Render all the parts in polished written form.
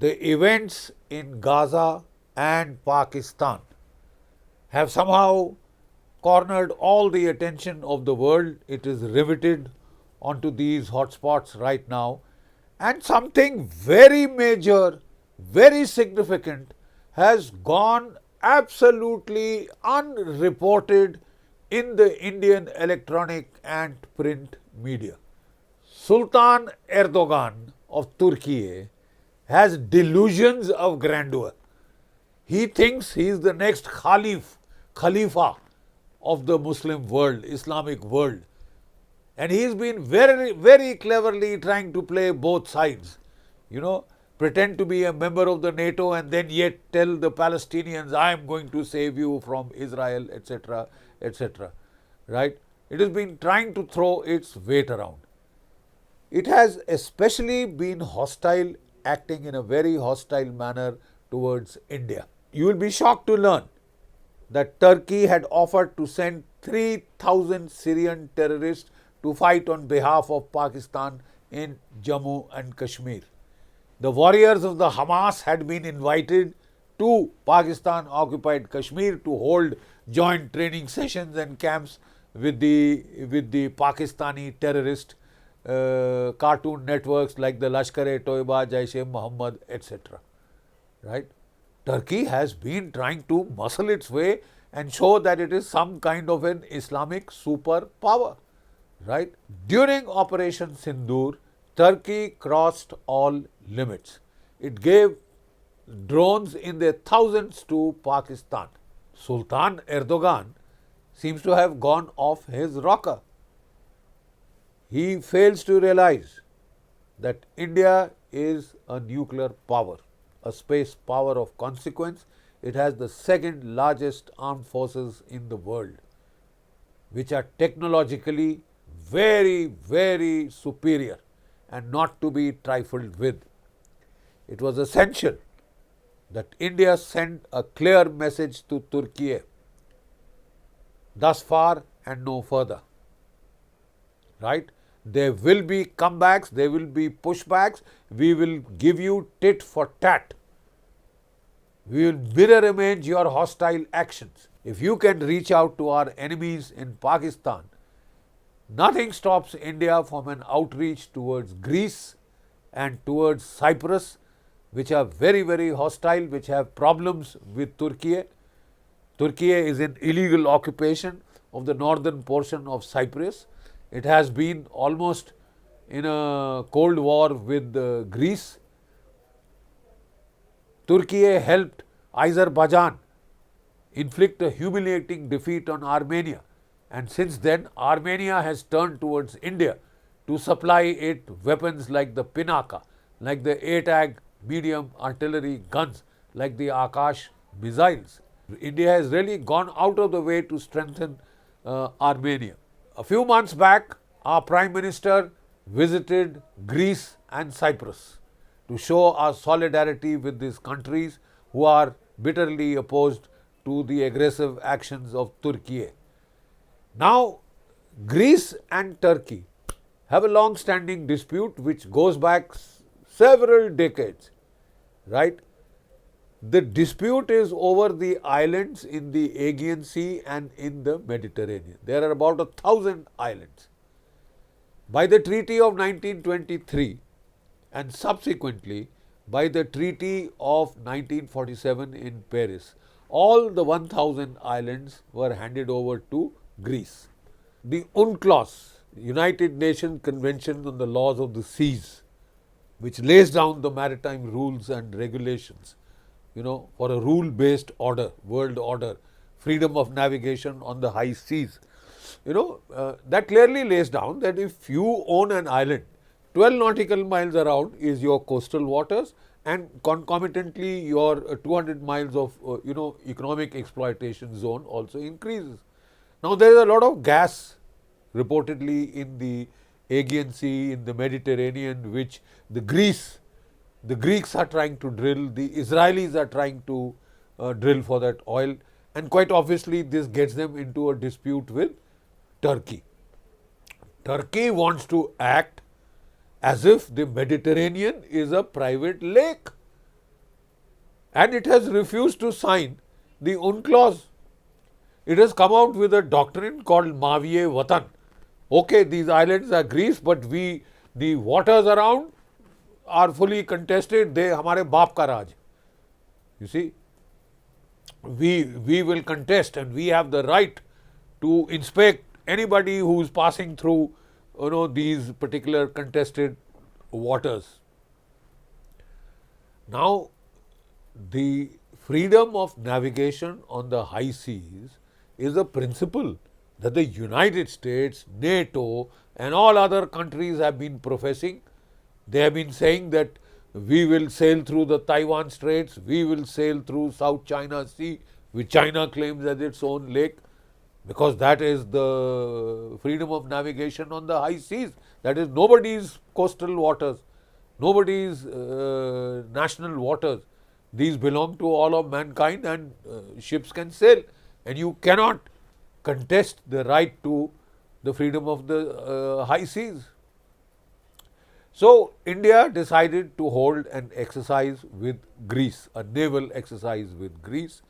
the events in Gaza and Pakistan have somehow cornered all the attention of the world. It is riveted onto these hotspots right now. And something very major, very significant has gone absolutely unreported in the Indian electronic and print media. Sultan Erdogan of Turkey has delusions of grandeur. He thinks he is the next Khalifa of the Muslim world, Islamic world. And he's been very, very cleverly trying to play both sides. Pretend to be a member of the NATO and then yet tell the Palestinians, I am going to save you from Israel, etc., etc. Right? It has been trying to throw its weight around. It has especially been hostile, acting in a very hostile manner towards India. You will be shocked to learn that Turkey had offered to send 3,000 Syrian terrorists to fight on behalf of Pakistan in Jammu and Kashmir. The warriors of the Hamas had been invited to Pakistan-occupied Kashmir to hold joint training sessions and camps with the Pakistani terrorist cartoon networks like the Lashkar-e-Toiba, Jaish-e-Mohammed, etc. Right? Turkey has been trying to muscle its way and show that it is some kind of an Islamic superpower. Right? During Operation Sindoor, Turkey crossed all limits. It gave drones in their thousands to Pakistan. Sultan Erdogan seems to have gone off his rocker. He fails to realize that India is a nuclear power, a space power of consequence. It has the second largest armed forces in the world, which are technologically very, very superior and not to be trifled with. It was essential that India send a clear message to Turkey, thus far and no further. Right? There will be comebacks, there will be pushbacks, we will give you tit for tat. We will mirror image your hostile actions. If you can reach out to our enemies in Pakistan, nothing stops India from an outreach towards Greece and towards Cyprus, which are very, very hostile, which have problems with Turkey. Turkey is in illegal occupation of the northern portion of Cyprus. It has been almost in a cold war with Greece. Turkey helped Azerbaijan inflict a humiliating defeat on Armenia. And since then, Armenia has turned towards India to supply it weapons like the Pinaka, like the ATAG medium artillery guns, like the Akash missiles. India has really gone out of the way to strengthen Armenia. A few months back, our Prime Minister visited Greece and Cyprus to show our solidarity with these countries who are bitterly opposed to the aggressive actions of Turkey. Now, Greece and Turkey have a long-standing dispute which goes back several decades, right? The dispute is over the islands in the Aegean Sea and in the Mediterranean. There are about 1,000 islands. By the Treaty of 1923 and subsequently by the Treaty of 1947 in Paris, all the 1,000 islands were handed over to Greece. The UNCLOS, United Nations Convention on the Laws of the Seas, which lays down the maritime rules and regulations, for a rule-based order, world order, freedom of navigation on the high seas. That clearly lays down that if you own an island, 12 nautical miles around is your coastal waters, and concomitantly your 200 miles of, economic exploitation zone also increases. Now, there is a lot of gas reportedly in the Aegean Sea, in the Mediterranean, which the Greeks are trying to drill, the Israelis are trying to drill for that oil, and quite obviously this gets them into a dispute with Turkey. Turkey wants to act as if the Mediterranean is a private lake. and it has refused to sign the UNCLOS. It has come out with a doctrine called Maviye Watan. Okay, these islands are Greece, but the waters around are fully contested. They hamare baap ka raj. You see, we will contest, and we have the right to inspect anybody who is passing through, these particular contested waters. Now, the freedom of navigation on the high seas is a principle that the United States, NATO, and all other countries have been professing. They have been saying that we will sail through the Taiwan Straits, we will sail through South China Sea, which China claims as its own lake, because that is the freedom of navigation on the high seas. That is nobody's coastal waters, nobody's national waters. These belong to all of mankind, and ships can sail, and you cannot contest the right to the freedom of the high seas. So, India decided to hold an exercise with Greece, a naval exercise with Greece,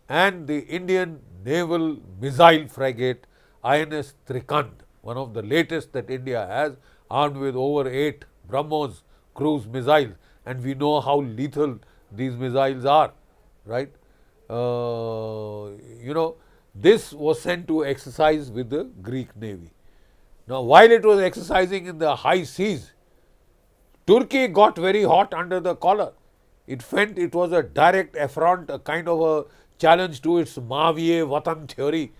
and the Indian naval missile frigate INS Trikand, one of the latest that India has, armed with over 8 BrahMos cruise missiles, and we know how lethal these missiles are, right? This was sent to exercise with the Greek Navy. Now, while it was exercising in the high seas, Turkey got very hot under the collar. It felt it was a direct affront, a kind of a challenge to its Maviye Watan theory,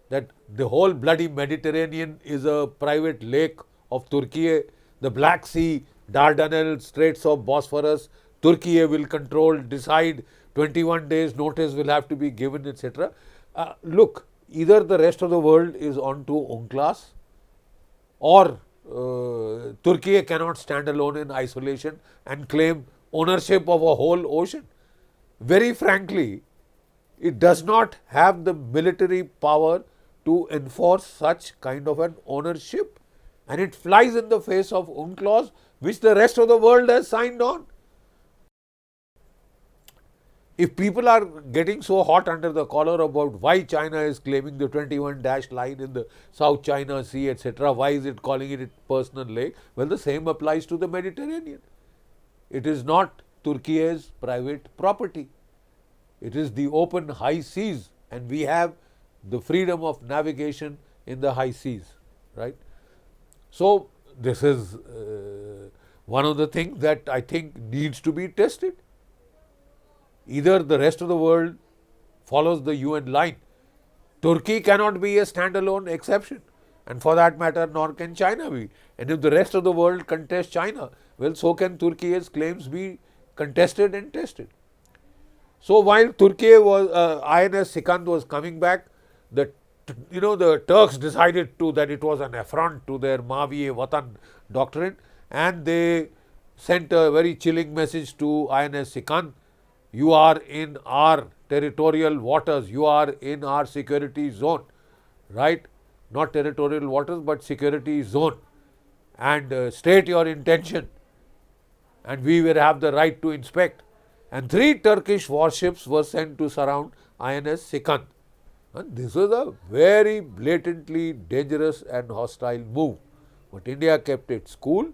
that the whole bloody Mediterranean is a private lake of Turkey. The Black Sea, Dardanelles, Straits of Bosphorus, Turkey will control, decide, 21 days notice will have to be given, etc. Look, either the rest of the world is on to UNCLOS, or Turkey cannot stand alone in isolation and claim ownership of a whole ocean. Very frankly, it does not have the military power to enforce such kind of an ownership, and it flies in the face of UNCLOS, which the rest of the world has signed on. If people are getting so hot under the collar about why China is claiming the 21 dash line in the South China Sea, etc., why is it calling it its personal lake? Well, the same applies to the Mediterranean. It is not Turkey's private property. It is the open high seas, and we have the freedom of navigation in the high seas, right? So, this is one of the things that I think needs to be tested. Either the rest of the world follows the UN line. Turkey cannot be a standalone exception, and for that matter, nor can China be. And if the rest of the world contests China, well, so can Turkey's claims be contested and tested. So, while Turkey was, INS Sikand was coming back, the Turks decided that it was an affront to their Maviye Watan doctrine, and they sent a very chilling message to INS Sikand. You are in our territorial waters, you are in our security zone, right? Not territorial waters, but security zone, and state your intention, and we will have the right to inspect. And 3 Turkish warships were sent to surround INS Sikand. And this was a very blatantly dangerous and hostile move. But India kept its cool.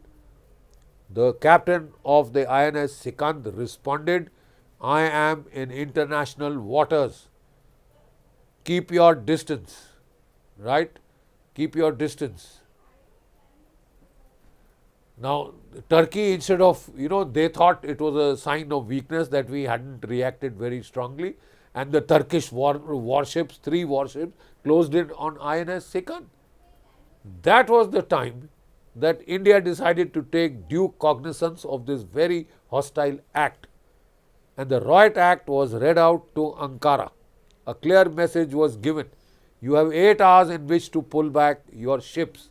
The captain of the INS Sikand responded, I am in international waters. Keep your distance, right? Keep your distance. Now, Turkey, instead of, they thought it was a sign of weakness that we hadn't reacted very strongly, and the Turkish warships, 3 warships, closed in on INS Sikand. That was the time that India decided to take due cognizance of this very hostile act, and the Riot Act was read out to Ankara. A clear message was given. You have 8 hours in which to pull back your ships.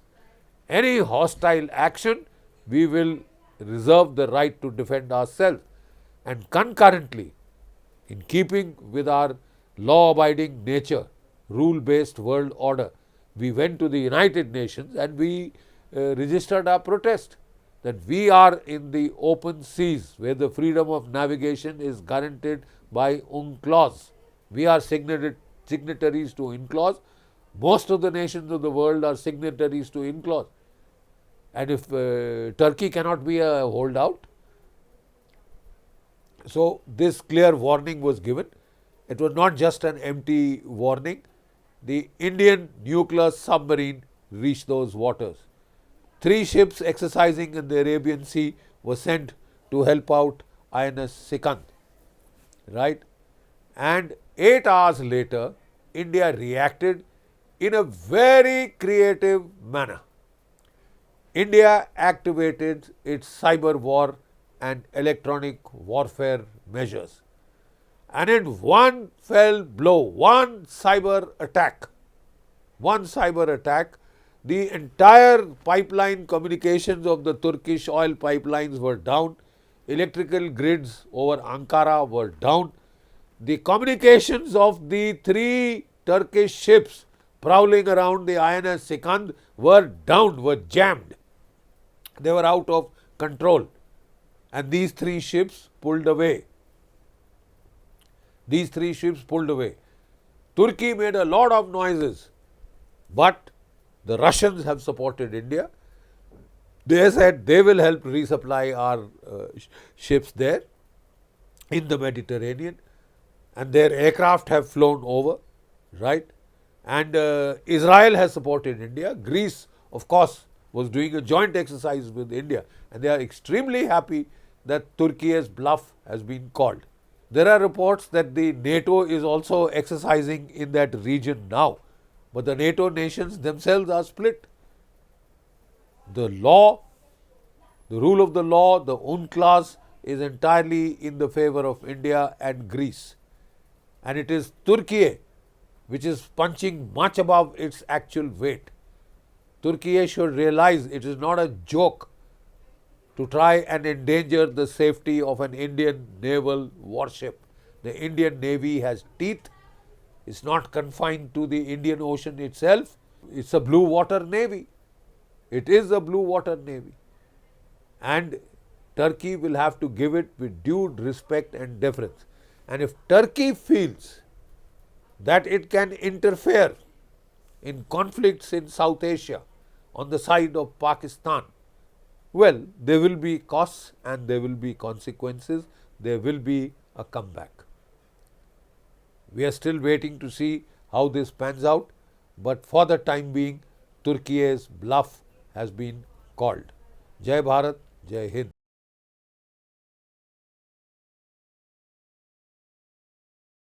Any hostile action, we will reserve the right to defend ourselves. And concurrently, in keeping with our law-abiding nature, rule-based world order, we went to the United Nations and we registered our protest. that we are in the open seas where the freedom of navigation is guaranteed by UNCLOS. We are signatories to UNCLOS. Most of the nations of the world are signatories to UNCLOS. And if Turkey cannot be a holdout, so this clear warning was given. It was not just an empty warning. The Indian nuclear submarine reached those waters. 3 ships exercising in the Arabian Sea were sent to help out INS Sikand, right? And 8 hours later, India reacted in a very creative manner. India activated its cyber war and electronic warfare measures. And in one fell blow, one cyber attack, the entire pipeline communications of the Turkish oil pipelines were down, electrical grids over Ankara were down, the communications of the 3 Turkish ships prowling around the INS Sikand were down, were jammed. They were out of control, and these 3 ships pulled away. Turkey made a lot of noises, but the Russians have supported India. They said they will help resupply our ships there in the Mediterranean, and their aircraft have flown over, right? And Israel has supported India. Greece, of course, was doing a joint exercise with India, and they are extremely happy that Turkey's bluff has been called. There are reports that the NATO is also exercising in that region now, but the NATO nations themselves are split. The law, the rule of the law, the UNCLOS is entirely in the favor of India and Greece. And it is Turkey which is punching much above its actual weight. Turkey should realize it is not a joke to try and endanger the safety of an Indian naval warship. The Indian Navy has teeth. It's not confined to the Indian Ocean itself. It's a blue water navy. It is a blue water navy. And Turkey will have to give it with due respect and deference. And if Turkey feels that it can interfere in conflicts in South Asia on the side of Pakistan, well, there will be costs and there will be consequences. There will be a comeback. We are still waiting to see how this pans out, but for the time being, Turkey's bluff has been called. Jai Bharat, Jai Hind.